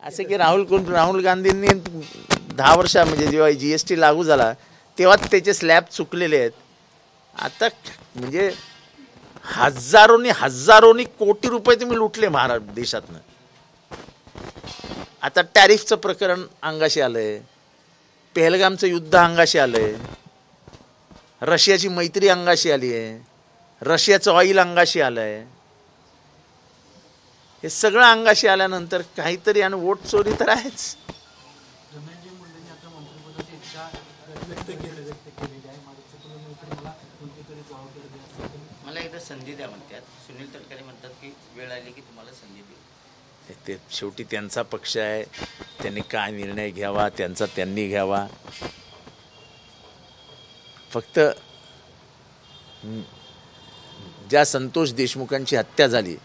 असे की राहुल गांधींनी 10 वर्ष म्हणजे जेव्हा GST लागू झाला तेव्हा त्याचे स्लॅब चुकलेले आहेत. आता म्हणजे हजारोनी कोटी रुपये तुम्ही लुटले महाराष्ट्र देशातनं. आता टॅरिफचं प्रकरण अंगाशी आलंय, पहलगामचं युद्ध अंगाशी आलंय, रशियाची मैत्री अंगाशी आली आहे, रशियाचं ऑइल अंगाशी आलंय. हे सगळं अंगाशी आल्यानंतर काहीतरी आणि वोट चोरी तर आहेच. मला एकदा संधी द्या म्हणतात. सुनील तटकरे म्हणतात की वेळ आली की तुम्हाला संधी देऊ. ते शेवटी त्यांचा पक्ष आहे, त्यांनी काय निर्णय घ्यावा त्यांचा त्यांनी घ्यावा. फक्त ज्या संतोष देशमुखांची हत्या झाली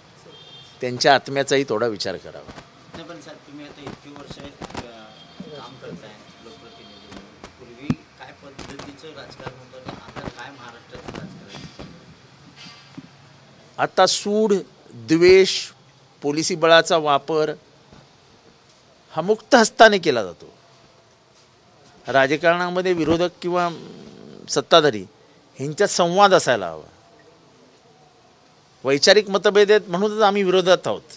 त्यांच्या आत्म्याचाही थोडा विचार करावा. नाही पण सर तुम्ही आता इतकी वर्ष काम करताय लोकप्रतिनिधी, पूर्वी काय पद्धतीचं राजकारण होतं आणि आता काय महाराष्ट्राचं राजकारण? आता सूड, द्वेष, पोलिसी बळाचा वापर हा मुक्त हस्ताने केला जातो. राजकारणामध्ये विरोधक किंवा सत्ताधारी ह्यांच्यात संवाद असायला हवा. वैचारिक मतभेद आहेत म्हणूनच आम्ही विरोधात आहोत.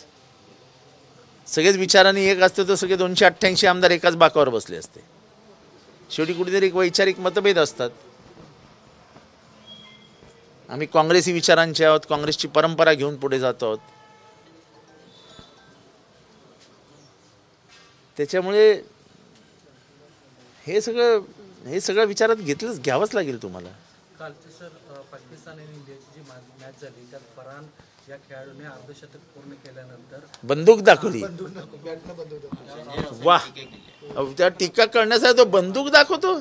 सगळेच विचारांनी एक असते तर सगळे 288 आमदार एकाच बाकावर बसले असते. शेवटी कुठेतरी एक वैचारिक मतभेद असतात. आम्ही काँग्रेसी विचारांचे आहोत, काँग्रेसची परंपरा घेऊन पुढे जात आहोत. त्याच्यामुळे हे सगळं विचारात घ्यावंच लागेल तुम्हाला. कालचे सर पाकिस्तान आणि इंडियाची जी मॅच झाली त्यात फरहान या खेळाडूने अर्धशतक पूर्ण केल्यानंतर बंदूक दाखवली. वा, त्या टीका करण्यासाठी तो बंदूक दाखवतो.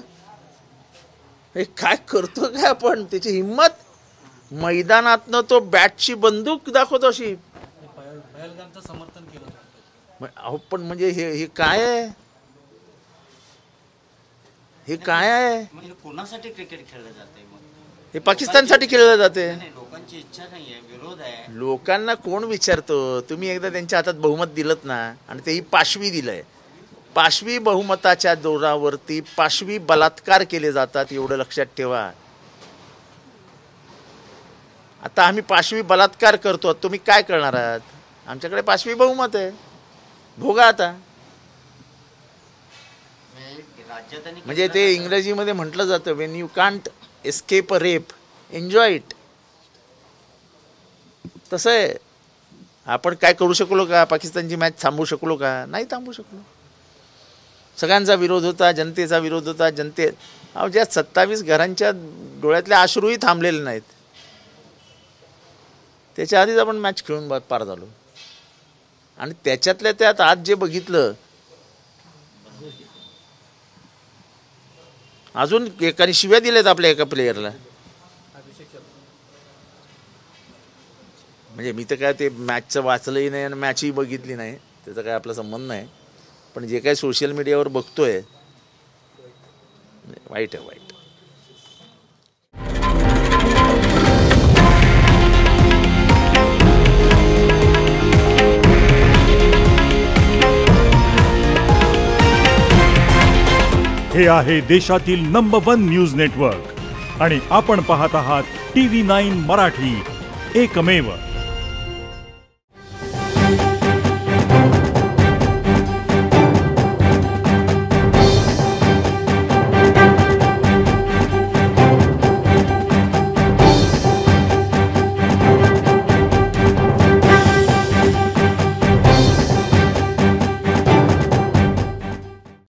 हे काय करतो काय आपण? त्याची हिंमत, मैदानातनं तो बॅटची बंदूक दाखवतो अशी. पहलगामचं समर्थन केलं होतं. अहो पण म्हणजे हे काय आहे? हे काय आहे? म्हणजे कोणासाठी क्रिकेट खेळलं जाते? हे पाकिस्तानसाठी खेळलं जाते. लोकांची इच्छा नाही आहे, विरोध आहे. लोकांना कोण विचारतो? तुम्ही एकदा त्यांच्या हातात बहुमत दिलत ना, आणि तेही पाशवी दिलंय. पाशवी बहुमताच्या जोरावरती पाशवी बलात्कार केले जातात, एवढं लक्षात ठेवा. आता आम्ही पाशवी बलात्कार करतो, तुम्ही काय करणार आहात? आमच्याकडे पाशवी बहुमत आहे, भोगा आता. म्हणजे ते इंग्रजीमध्ये म्हटलं जातं, Wien you can't escape a rape enjoy it. तसं आहे. आपण काय करू शकलो का? पाकिस्तानची मॅच थांबवू शकलो का? नाही थांबवू शकलो. सगळ्यांचा विरोध होता, जनतेचा विरोध होता. अहो ज्या 27 घरांच्या डोळ्यातले अश्रूही थांबलेले नाहीत. त्याच्या आधीच आपण मॅच खेळून पार झालो. आणि त्याच्यातल्या त्यात आज जे बघितलं, अजून एकाने शिव्या दिल्यात आपल्या एका प्लेयरला. म्हणजे मी तर काय ते मॅचचं वाचलंही नाही आणि मॅचही बघितली नाही, त्याचा काय आपला संबंध नाही. पण जे काय सोशल मीडियावर बघतोय, वाईट आहे, वाईट. हे आहे देशातील नंबर 1 न्यूज नेटवर्क आणि आपण पाहत आहात TV9 मराठी, एकमेव.